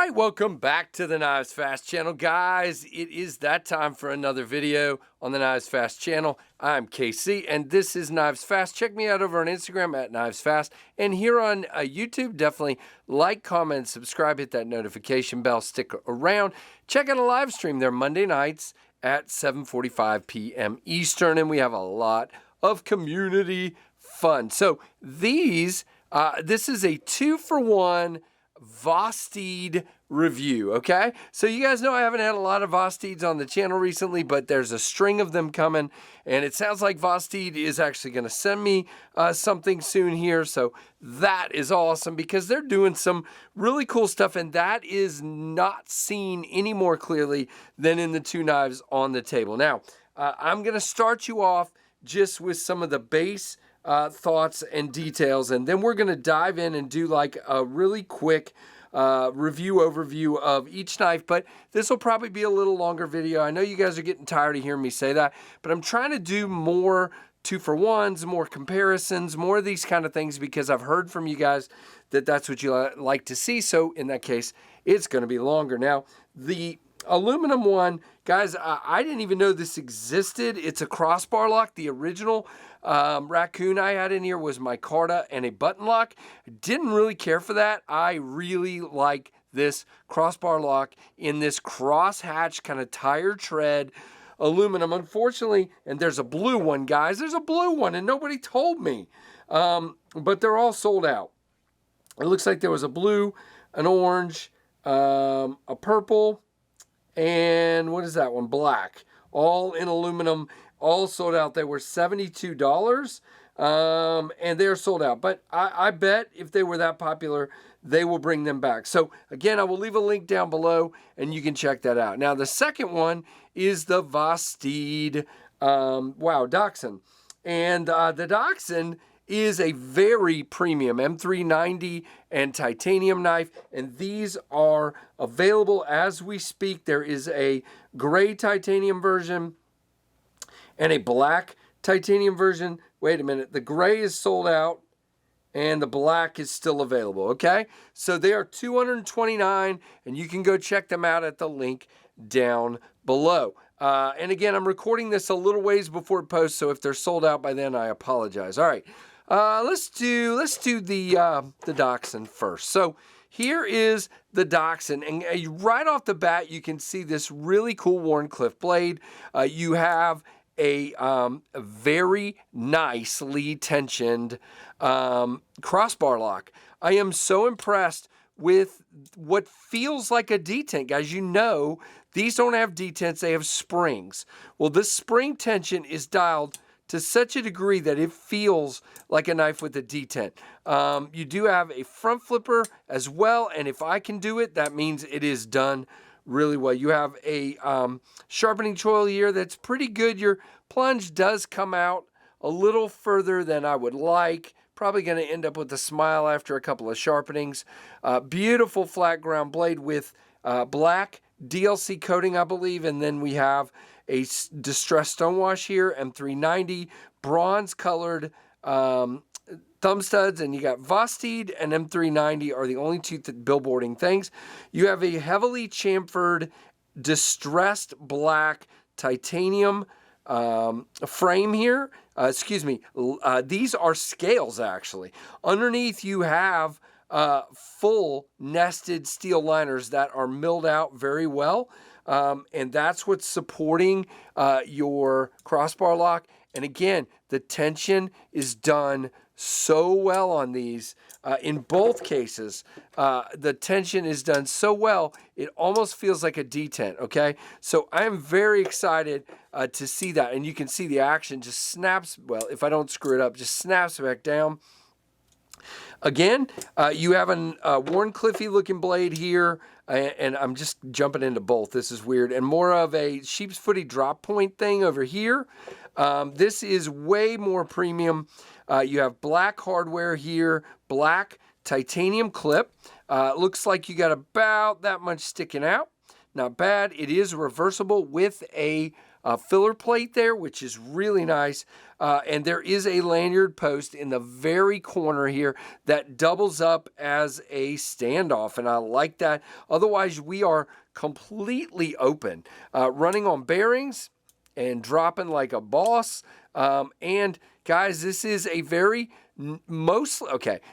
right, welcome back to the Knives Fast channel, guys. It is that time for another video on the Knives Fast channel. I'm KC, and this is Knives Fast. Check me out over on Instagram at Knives Fast, and here on YouTube, definitely like, comment, subscribe, hit that notification bell, stick around. Check out a live stream there Monday nights at 7:45 p.m. Eastern, and we have a lot of community fun. So this is a 2-for-1 Vosteed review, okay? So you guys know I haven't had a lot of Vosteeds on the channel recently, but there's a string of them coming, and it sounds like Vosteed is actually going to send me something soon here, so that is awesome because they're doing some really cool stuff, and that is not seen any more clearly than in the two knives on the table. Now, I'm going to start you off just with some of the base thoughts and details, and then we're going to dive in and do like a really quick overview of each knife, but this will probably be a little longer video. I know you guys are getting tired of hearing me say that, but I'm trying to do more 2-for-1s, more comparisons, more of these kind of things because I've heard from you guys that that's what you like to see, so in that case, it's going to be longer. Now, the aluminum one, guys, I didn't even know this existed. It's a crossbar lock. The original Raccoon I had in here was micarta and a button lock. Didn't really care for that. I really like this crossbar lock in this cross-hatch kind of tire tread aluminum. Unfortunately, and there's a blue one, guys. There's a blue one, and nobody told me. But they're all sold out. It looks like there was a blue, an orange, a purple, and what is that one? Black. All in aluminum, all sold out. They were $72, and they're sold out. But I bet if they were that popular, they will bring them back. So, again, I will leave a link down below, and you can check that out. Now, the second one is the Vosteed Dachshund. And the Dachshund is a very premium M390 and titanium knife, and these are available as we speak. There is a gray titanium version and a black titanium version. Wait a minute, the gray is sold out and the black is still available, okay? So they are $229, and you can go check them out at the link down below. And again, I'm recording this a little ways before it posts, so if they're sold out by then, I apologize. All right. Let's do the Dachshund first. So here is the Dachshund, and right off the bat, you can see this really cool Wharncliffe blade. You have a very nicely tensioned crossbar lock. I am so impressed with what feels like a detent, guys. You know, these don't have detents, they have springs. Well, this spring tension is dialed to such a degree that it feels like a knife with a detent. You do have a front flipper as well, and if I can do it, that means it is done really well. You have a sharpening choil here that's pretty good. Your plunge does come out a little further than I would like. Probably going to end up with a smile after a couple of sharpenings. Beautiful flat ground blade with black DLC coating, I believe, and then we have a distressed stonewash here, M390, bronze-colored thumb studs, and you got Vosteed and M390 are the only two billboarding things. You have a heavily chamfered, distressed black titanium frame here. These are scales, actually. Underneath, you have full nested steel liners that are milled out very well. And that's what's supporting your crossbar lock. And again, the tension is done so well on these. In both cases, the tension is done so well, it almost feels like a detent, okay? So I'm very excited to see that. And you can see the action just snaps, well, if I don't screw it up, just snaps back down. Again, you have a Wharncliffe looking blade here, and I'm just jumping into both. This is weird. And more of a sheep's footy drop point thing over here. This is way more premium. You have black hardware here, black titanium clip. Looks like you got about that much sticking out. Not bad. It is reversible with a filler plate there, which is really nice. And there is a lanyard post in the very corner here that doubles up as a standoff, and I like that. Otherwise, we are completely open, running on bearings and dropping like a boss. And guys, this is a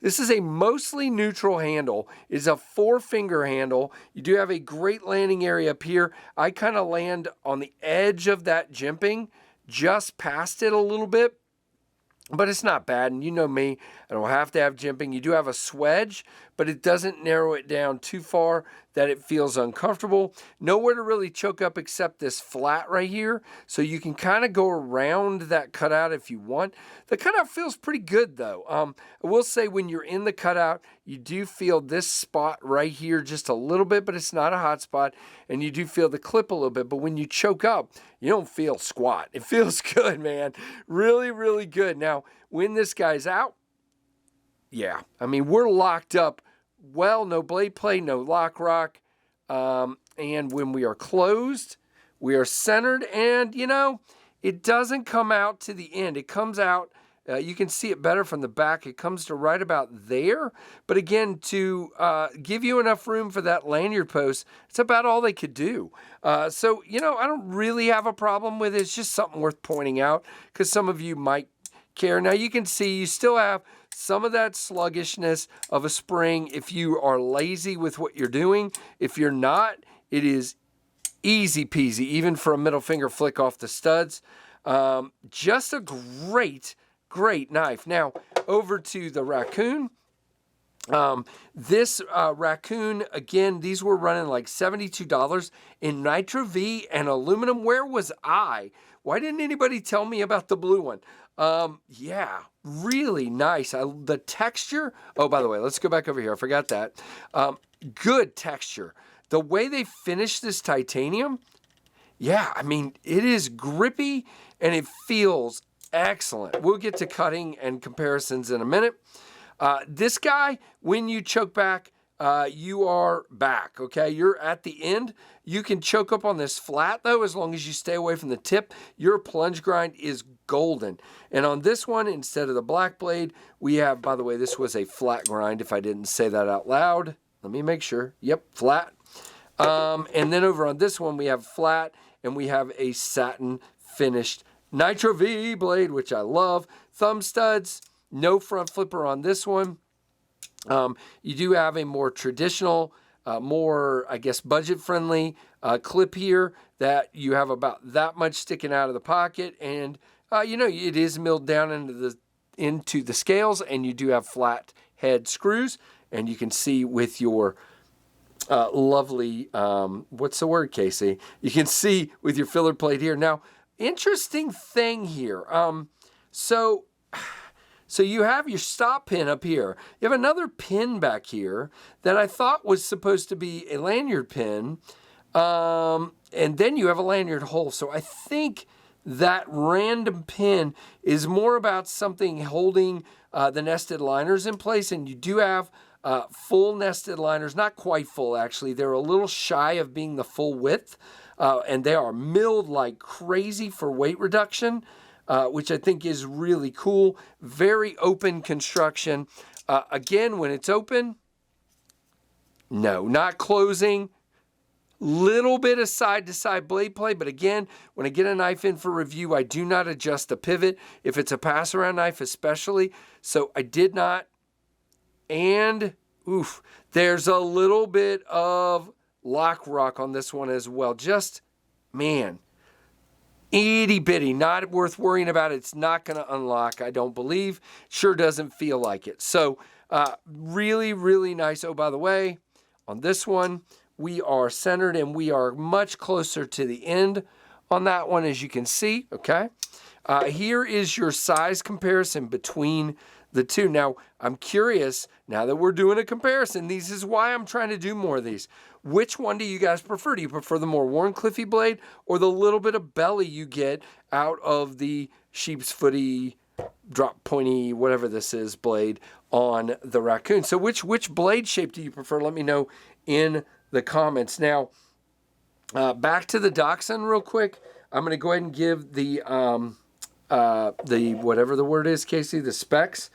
this is a mostly neutral handle. It's a 4-finger handle. You do have a great landing area up here. I kind of land on the edge of that jimping, just past it a little bit. But it's not bad, and you know me, I don't have to have jimping. You do have a swedge, but it doesn't narrow it down too far that it feels uncomfortable. Nowhere to really choke up except this flat right here, so you can kind of go around that cutout if you want. The cutout feels pretty good, though. I will say when you're in the cutout, you do feel this spot right here just a little bit, but it's not a hot spot, and you do feel the clip a little bit, but when you choke up, you don't feel squat. It feels good, man. Really, really good. Now, when this guy's out, yeah, I mean, we're locked up. Well, no blade play, no lock rock. And when we are closed, we are centered, and, you know, it doesn't come out to the end. It comes out, you can see it better from the back. It comes to right about there. But again, to give you enough room for that lanyard post, it's about all they could do. So, you know, I don't really have a problem with it. It's just something worth pointing out because some of you might care. Now, you can see you still have some of that sluggishness of a spring if you are lazy with what you're doing. If you're not, it is easy peasy, even for a middle finger flick off the studs. Just a great knife. Now, over to the Raccoon. This Raccoon, again, these were running like $72 in Nitro V and aluminum. Where was I? Why didn't anybody tell me about the blue one? Yeah, really nice. The texture, oh, by the way, let's go back over here. I forgot that. Good texture. The way they finished this titanium, yeah, I mean, it is grippy and it feels excellent. We'll get to cutting and comparisons in a minute. This guy, when you choke back, you are back, okay? You're at the end. You can choke up on this flat, though, as long as you stay away from the tip. Your plunge grind is golden. And on this one, instead of the black blade, we have, by the way, this was a flat grind, if I didn't say that out loud. Let me make sure. Yep, flat. And then over on this one, we have flat, and we have a satin finished Nitro V blade, which I love. Thumb studs, no front flipper on this one. You do have a more traditional, more, I guess, budget-friendly clip here that you have about that much sticking out of the pocket. And, you know, it is milled down into the scales, and you do have flat head screws. And you can see with your lovely, what's the word, Casey? You can see with your filler plate here. Now, interesting thing here. So you have your stop pin up here. You have another pin back here that I thought was supposed to be a lanyard pin. And then you have a lanyard hole. So I think that random pin is more about something holding the nested liners in place. And you do have full nested liners, not quite full actually. They're a little shy of being the full width. And they are milled like crazy for weight reduction. Which I think is really cool. Very open construction. Again, when it's open, no, not closing. Little bit of side-to-side blade play, but again, when I get a knife in for review, I do not adjust the pivot, if it's a pass-around knife especially. So I did not. And, oof, there's a little bit of lock rock on this one as well. Just, man, itty bitty, not worth worrying about. It's not going to unlock, I don't believe. Sure doesn't feel like it. So really, really nice. Oh, by the way, on this one, we are centered and we are much closer to the end on that one, as you can see, okay? Here is your size comparison between the two. Now, I'm curious, now that we're doing a comparison, this is why I'm trying to do more of these. Which one do you guys prefer? Do you prefer the more Wharncliffe-y blade or the little bit of belly you get out of the sheep's footy, drop pointy, whatever this is, blade on the Raccoon? So which blade shape do you prefer? Let me know in the comments. Now, back to the Dachshund real quick. I'm going to go ahead and give the whatever the word is, Casey, the specs,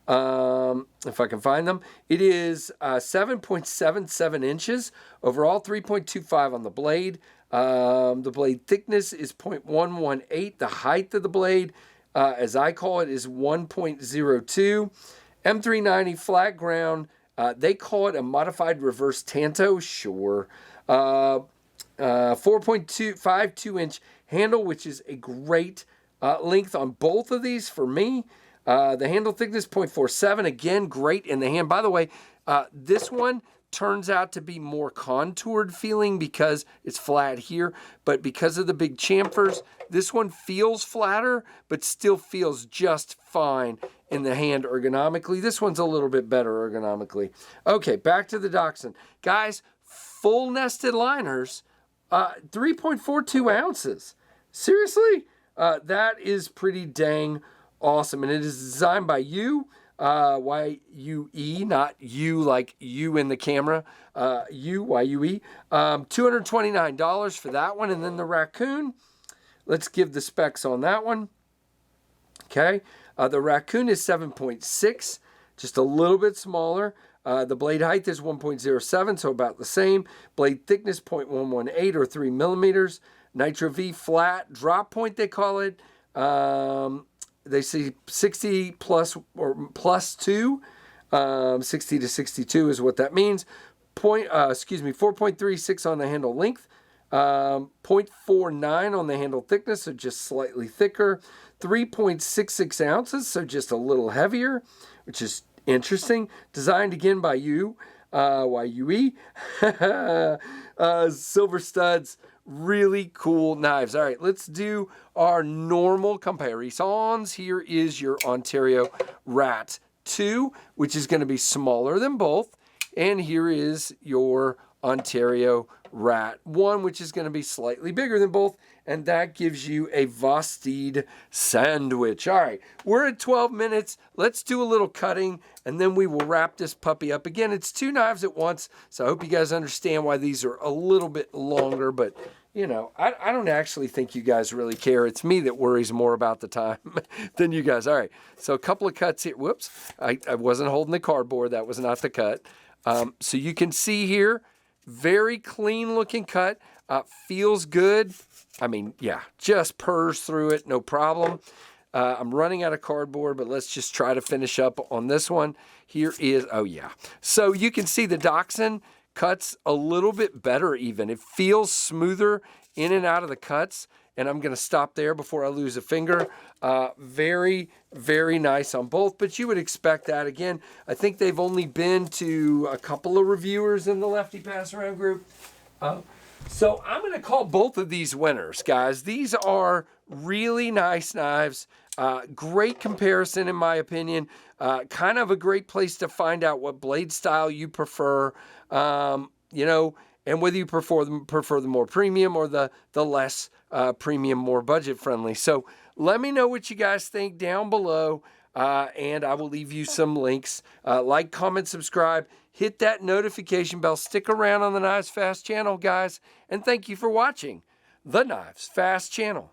if I can find them. It is 7.77 inches overall, 3.25 on the blade. The blade thickness is 0.118. The height of the blade, as I call it, is 1.02. M390 flat ground. They call it a modified reverse Tanto. Sure. 4.52 inch handle, which is a great length on both of these for me. The handle thickness 0.47. Again, great in the hand. By the way, this one turns out to be more contoured feeling because it's flat here, but because of the big chamfers, this one feels flatter, but still feels just fine in the hand ergonomically. This one's a little bit better ergonomically. Okay, back to the Dachshund. Guys, full nested liners, 3.42 ounces. Seriously? That is pretty dang awesome. And it is designed by you. Y-U-E, not you like you in the camera, Y-U-E. $229 for that one. And then the Raccoon, let's give the specs on that one. Okay, the Raccoon is 7.6, just a little bit smaller. The blade height is 1.07, so about the same. Blade thickness 0.118 or 3 millimeters. Nitro V flat, drop point they call it. They say 60 plus or plus 2. 60 to 62 is what that means. 4.36 on the handle length. 0.49 on the handle thickness, so just slightly thicker. 3.66 ounces, so just a little heavier, which is interesting. Designed again by you, Y-U-E. Silver studs. Really cool knives. All right, let's do our normal comparisons. Here is your Ontario Rat 2, which is going to be smaller than both. And here is your Ontario Rat 1, which is going to be slightly bigger than both. And that gives you a Vosteed sandwich. All right, we're at 12 minutes. Let's do a little cutting, and then we will wrap this puppy up. Again, it's 2 knives at once, so I hope you guys understand why these are a little bit longer. But, you know, I don't actually think you guys really care. It's me that worries more about the time than you guys. All right, so a couple of cuts here. Whoops, I wasn't holding the cardboard. That was not the cut. So you can see here, very clean looking cut. Feels good. I mean, yeah, just purrs through it, no problem. I'm running out of cardboard, but let's just try to finish up on this one. Here is, oh yeah. So you can see the Dachshund cuts a little bit better even. It feels smoother in and out of the cuts, and I'm gonna stop there before I lose a finger. Very, very nice on both, but you would expect that. Again, I think they've only been to a couple of reviewers in the Lefty Pass Around group. So I'm going to call both of these winners, guys. These are really nice knives. Great comparison, in my opinion. Kind of a great place to find out what blade style you prefer, you know, and whether you prefer the more premium or the less premium, more budget-friendly. So let me know what you guys think down below, and I will leave you some links. Like, comment, subscribe. Hit that notification bell. Stick around on the Knives Fast channel, guys. And thank you for watching the Knives Fast channel.